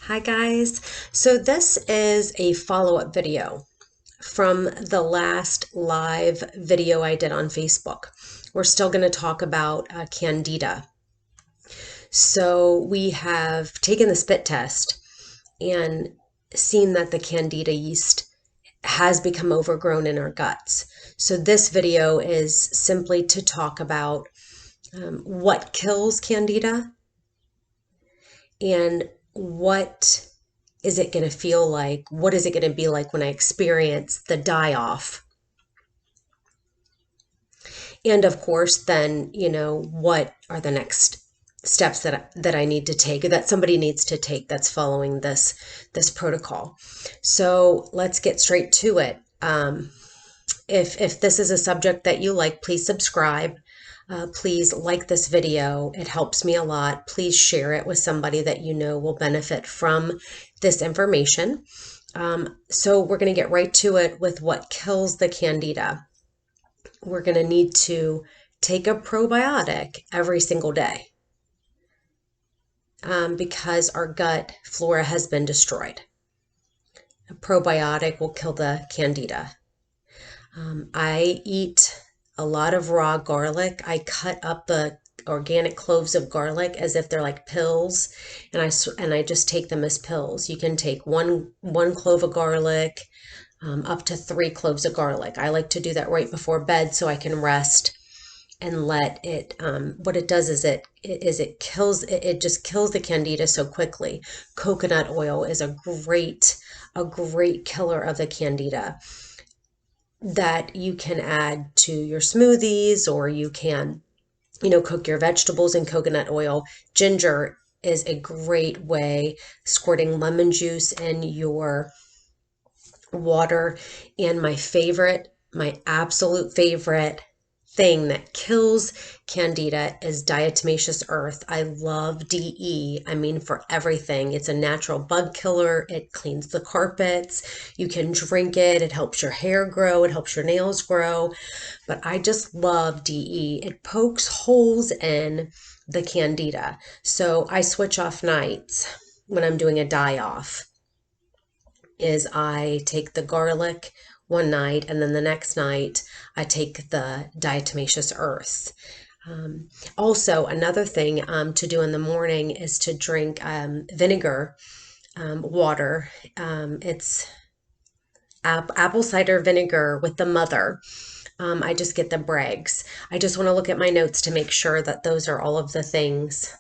Hi guys. So this is a follow-up video from the last live video I did on Facebook. We're still going to talk about Candida. So we have taken the spit test and seen that the Candida yeast has become overgrown in our guts. So this video is simply to talk about what kills Candida and what is it going to feel like? What is it going to be like when I experience the die off? And of course, then, what are the next steps that I need to take, that somebody needs to take that's following this protocol. So let's get straight to it. If this is a subject that you like, please subscribe. Please like this video. It helps me a lot. Please share it with somebody that you know will benefit from this information. So we're going to get right to it with what kills the Candida. We're going to need to take a probiotic every single day because our gut flora has been destroyed. A probiotic will kill the Candida. I eat a lot of raw garlic. I cut up the organic cloves of garlic as if they're like pills, and I just take them as pills. You can take one clove of garlic, up to 3 cloves of garlic. I like to do that right before bed so I can rest and let it. What it does is it just kills the Candida so quickly. Coconut oil is a great killer of the Candida that you can add to your smoothies, or you can, cook your vegetables in coconut oil. Ginger is a great way, squirting lemon juice in your water. And my absolute favorite thing that kills Candida is diatomaceous earth. I love DE. I mean, for everything. It's a natural bug killer. It cleans the carpets. You can drink it. It helps your hair grow. It helps your nails grow. But I just love DE. It pokes holes in the Candida. So I switch off nights when I'm doing a die off. Is I take the garlic one night, and then the next night I take the diatomaceous earth. Also, another thing to do in the morning is to drink vinegar water. It's apple cider vinegar with the mother. I just get the Bragg's. I just want to look at my notes to make sure that those are all of the things.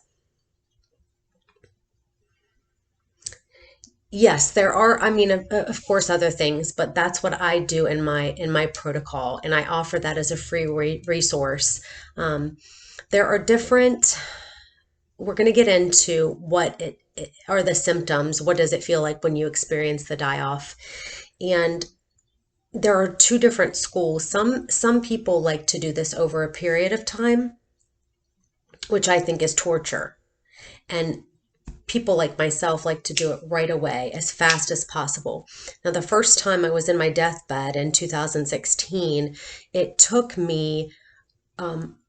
Yes, there are, I mean, of course, other things, but that's what I do in my protocol, and I offer that as a free resource. There are different, we're going to get into what it are the symptoms. What does it feel like when you experience the die-off? And there are 2 different schools. Some people like to do this over a period of time, which I think is torture. And people like myself like to do it right away, as fast as possible. Now, the first time I was in my deathbed in 2016, it took me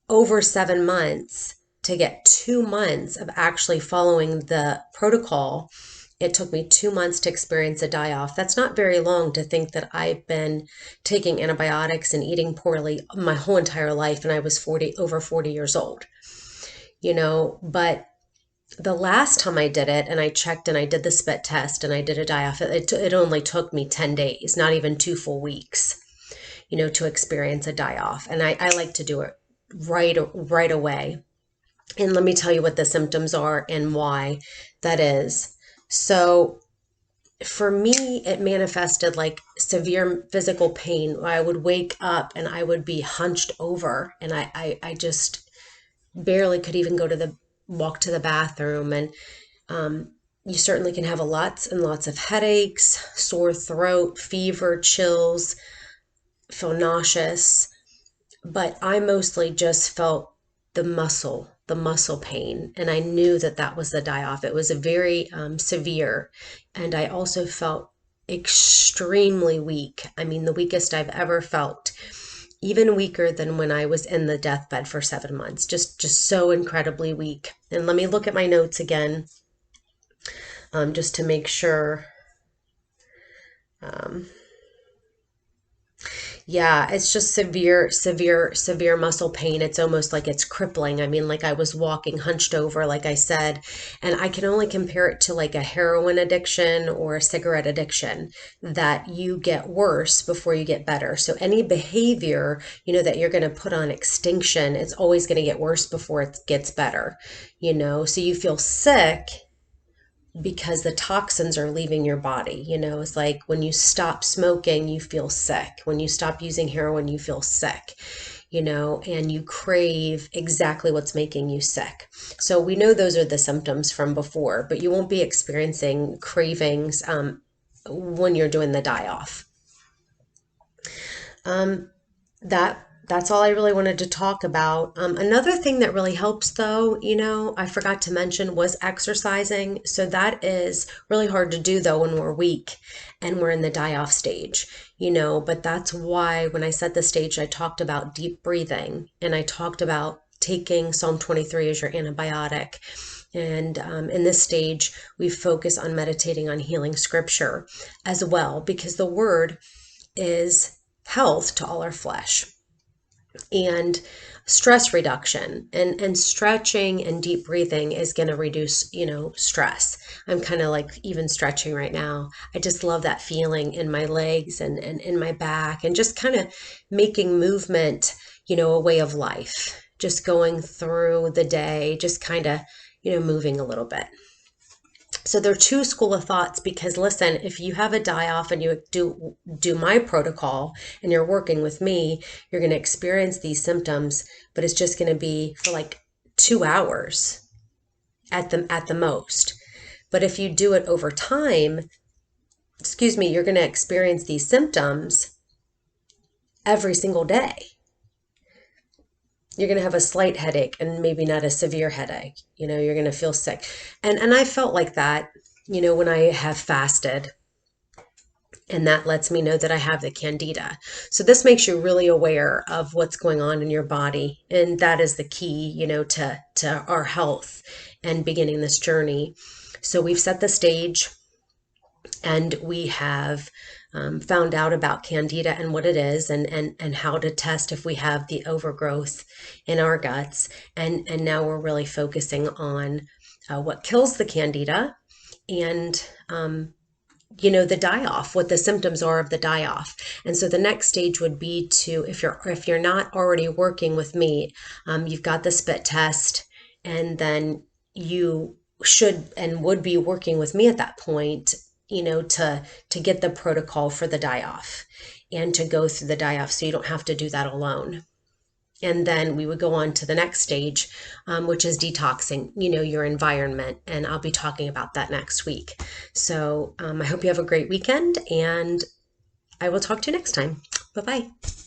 over 7 months to get 2 months of actually following the protocol. It took me 2 months to experience a die-off. That's not very long to think that I've been taking antibiotics and eating poorly my whole entire life, and I was over 40 years old. But the last time I did it, and I checked and I did the spit test and I did a die-off, it only took me 10 days, not even 2 full weeks, to experience a die-off. And I like to do it right away. And let me tell you what the symptoms are and why that is. So for me, it manifested like severe physical pain. I would wake up and I would be hunched over, and I just barely could even walk to the bathroom. And you certainly can have lots and lots of headaches, sore throat, fever, chills, feel nauseous. But I mostly just felt the muscle pain, and I knew that that was the die-off. It was a very severe, and I also felt extremely weak. I mean, the weakest I've ever felt, even weaker than when I was in the deathbed for 7 months, just so incredibly weak. And let me look at my notes again. just to make sure. Um, Yeah, it's just severe muscle pain. It's almost like it's crippling. I mean, like I was walking hunched over, like I said, and I can only compare it to like a heroin addiction or a cigarette addiction, that you get worse before you get better. So any behavior, that you're going to put on extinction, it's always going to get worse before it gets better. So you feel sick because the toxins are leaving your body. It's like when you stop smoking, you feel sick. When you stop using heroin, you feel sick, and you crave exactly what's making you sick. So we know those are the symptoms from before, but you won't be experiencing cravings when you're doing the die off. Um, that's all I really wanted to talk about. Another thing that really helps, though, I forgot to mention, was exercising. So that is really hard to do, though, when we're weak and we're in the die-off stage. But that's why when I set the stage, I talked about deep breathing and I talked about taking Psalm 23 as your antibiotic. And in this stage, we focus on meditating on healing scripture as well, because the word is health to all our flesh. And stress reduction and stretching and deep breathing is going to reduce stress. I'm kind of like even stretching right now. I just love that feeling in my legs and in my back, and just kind of making movement a way of life, just going through the day, just kind of moving a little bit. So there are two school of thoughts, because listen, if you have a die off and you do my protocol and you're working with me, you're going to experience these symptoms, but it's just going to be for like 2 hours at the most. But if you do it over time, you're going to experience these symptoms every single day. You're going to have a slight headache and maybe not a severe headache. You're going to feel sick. And I felt like that, when I have fasted, and that lets me know that I have the Candida. So this makes you really aware of what's going on in your body, and that is the key, to our health and beginning this journey. So we've set the stage, and we have found out about Candida and what it is, and how to test if we have the overgrowth in our guts. And now we're really focusing on what kills the Candida, and the die-off, what the symptoms are of the die-off. And so the next stage would be to, if you're not already working with me, you've got the spit test, and then you should and would be working with me at that point, to get the protocol for the die-off and to go through the die-off, so you don't have to do that alone. And then we would go on to the next stage, which is detoxing, your environment. And I'll be talking about that next week. So I hope you have a great weekend, and I will talk to you next time. Bye-bye.